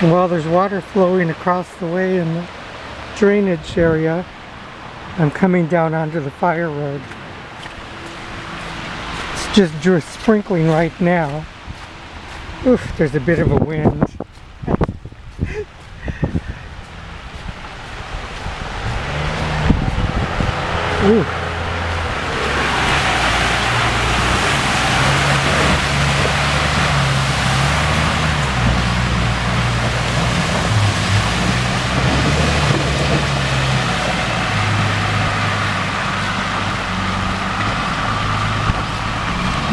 Well, there's water flowing across the way in the drainage area. I'm coming down onto the fire road. It's just sprinkling right now. Oof, there's a bit of a wind. Oof.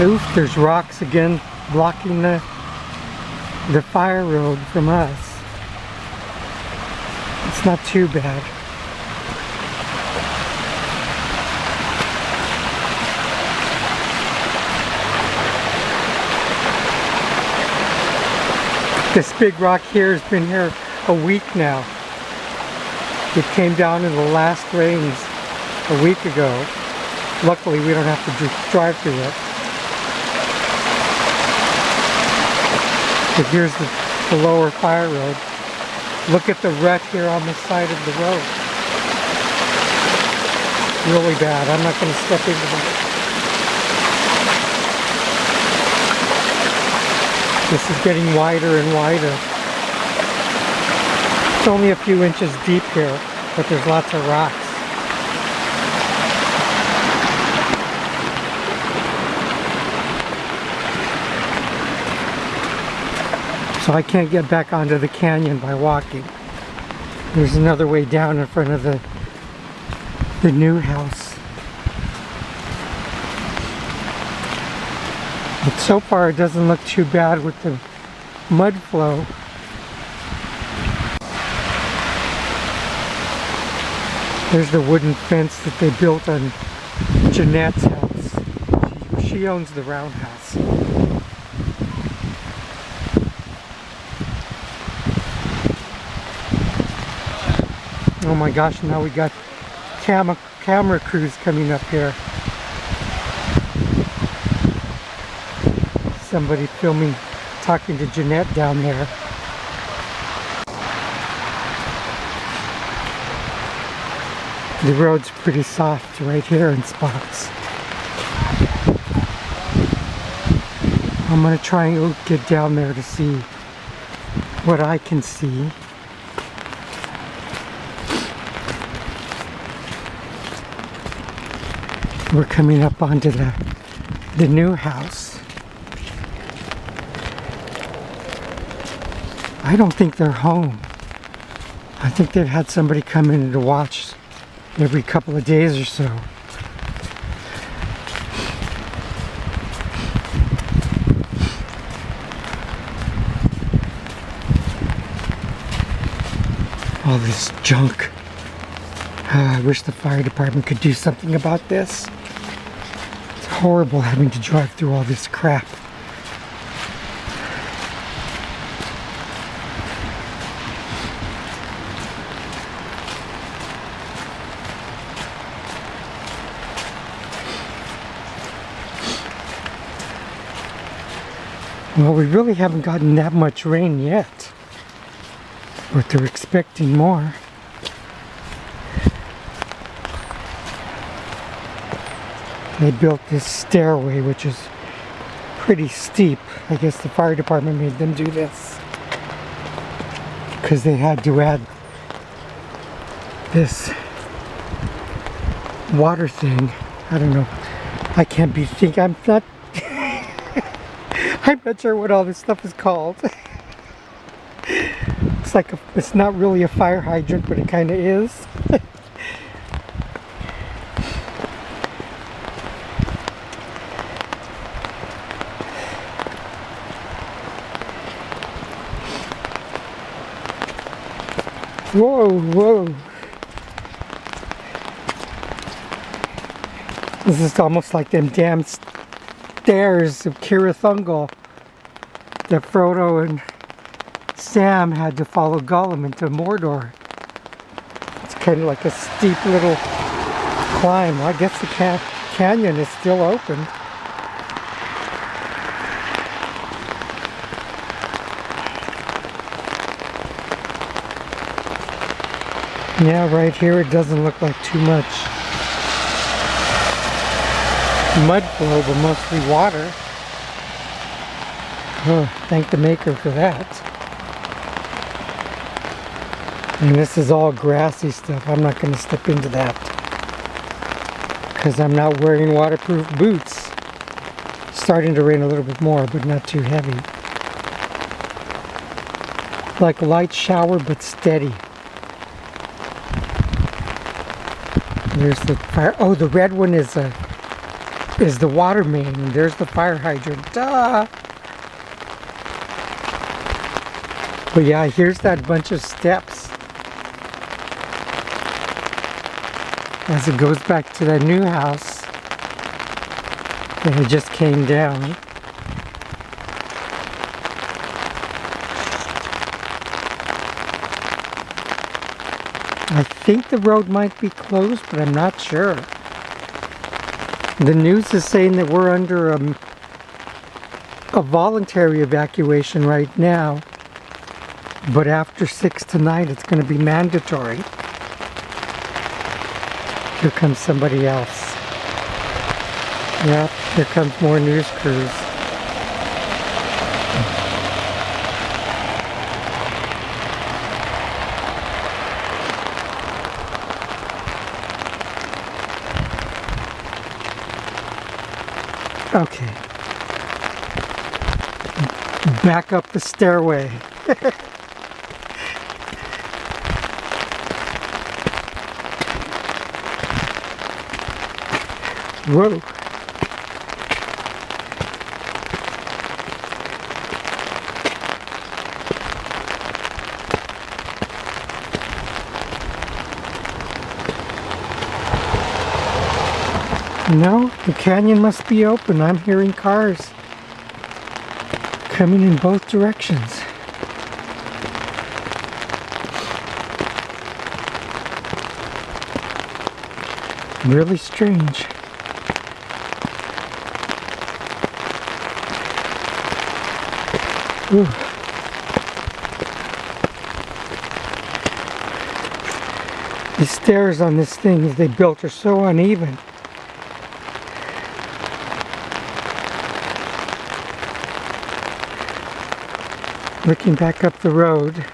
Oof, there's rocks again blocking the fire road from us. It's not too bad. This big rock here has been here a week now. It came down in the last rains a week ago. Luckily we don't have to drive through it. But here's the lower fire road. Look at the wreck here on the side of the road. Really bad. I'm not going to step into that. This is getting wider and wider. It's only a few inches deep here, but there's lots of rocks. So I can't get back onto the canyon by walking. There's another way down in front of the new house. But so far it doesn't look too bad with the mud flow. There's the wooden fence that they built on Jeanette's house. She owns the roundhouse. Oh my gosh, now we got camera crews coming up here. Somebody filming, talking to Jeanette down there. The road's pretty soft right here in spots. I'm gonna try and get down there to see what I can see. We're coming up onto the new house. I don't think they're home. I think they've had somebody come in to watch every couple of days or so. All this junk. I wish the fire department could do something about this. It's horrible having to drive through all this crap. Well, we really haven't gotten that much rain yet, but they're expecting more. They built this stairway, which is pretty steep. I guess the fire department made them do this because they had to add this water thing. I don't know. I can't be thinking. I'm not. I'm not sure what all this stuff is called. It's like it's not really a fire hydrant, but it kind of is. Whoa, whoa. This is almost like them damn stairs of Cirith that Frodo and Sam had to follow Gollum into Mordor. It's kind of like a steep little climb. Well, I guess the canyon is still open. Yeah, right here it doesn't look like too much mud flow, but mostly water. Oh, thank the maker for that. And this is all grassy stuff. I'm not going to step into that because I'm not wearing waterproof boots. It's starting to rain a little bit more, but not too heavy. Like a light shower, but steady. There's the fire. Oh, the red one is the water main, and there's the fire hydrant. Duh! But yeah, here's that bunch of steps as it goes back to that new house that I just came down. I think the road might be closed, but I'm not sure. The news is saying that we're under a voluntary evacuation right now, but after 6 tonight it's going to be mandatory. Here comes somebody else. Yep, here comes more news crews. Okay. Back up the stairway. Whoa. No, the canyon must be open. I'm hearing cars coming in both directions. Really strange. Ooh. The stairs on this thing that they built are so uneven. Looking back up the road.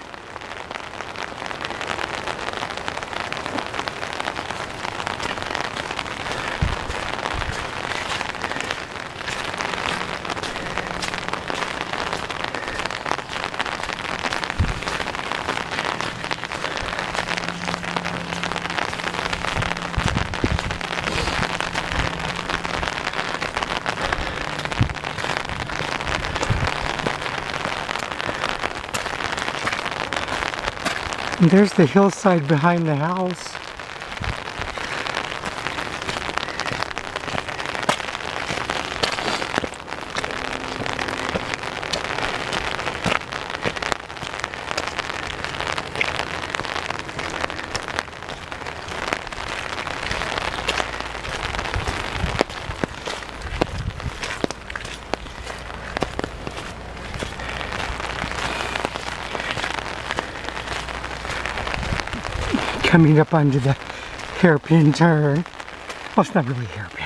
And there's the hillside behind the house. Coming up onto the hairpin turn. Well, it's not really a hairpin.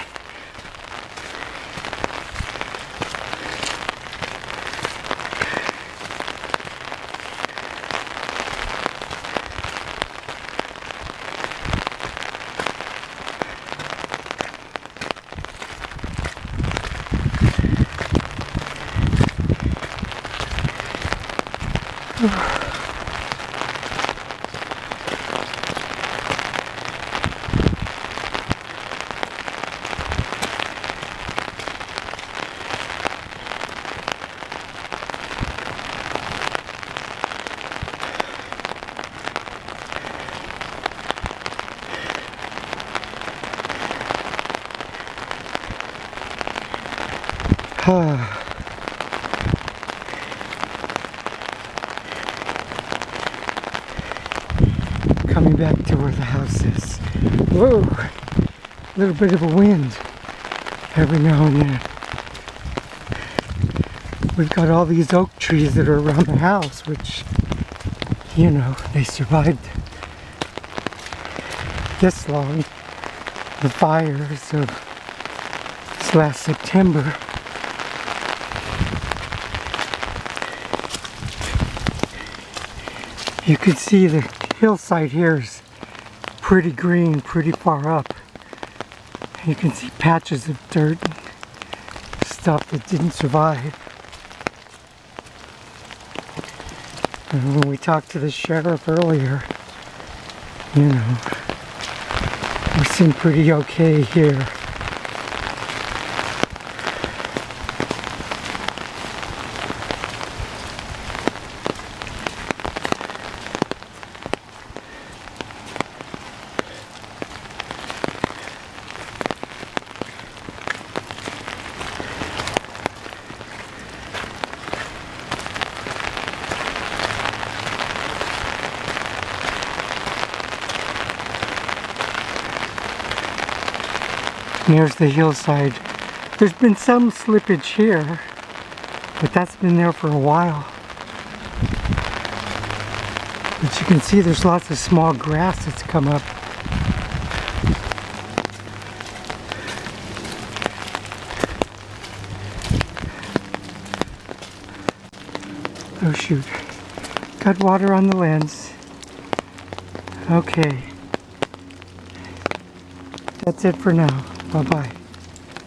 Coming back to where the house is. Whoa! A little bit of a wind every now and then. We've got all these oak trees that are around the house, which, you know, they survived this long. The fires of this last September. You can see the hillside here is pretty green, pretty far up. You can see patches of dirt and stuff that didn't survive. And when we talked to the sheriff earlier, you know, we seem pretty okay here. And here's the hillside. There's been some slippage here, but that's been there for a while. But you can see there's lots of small grass that's come up. Oh shoot. Got water on the lens. Okay. That's it for now. Bye-bye.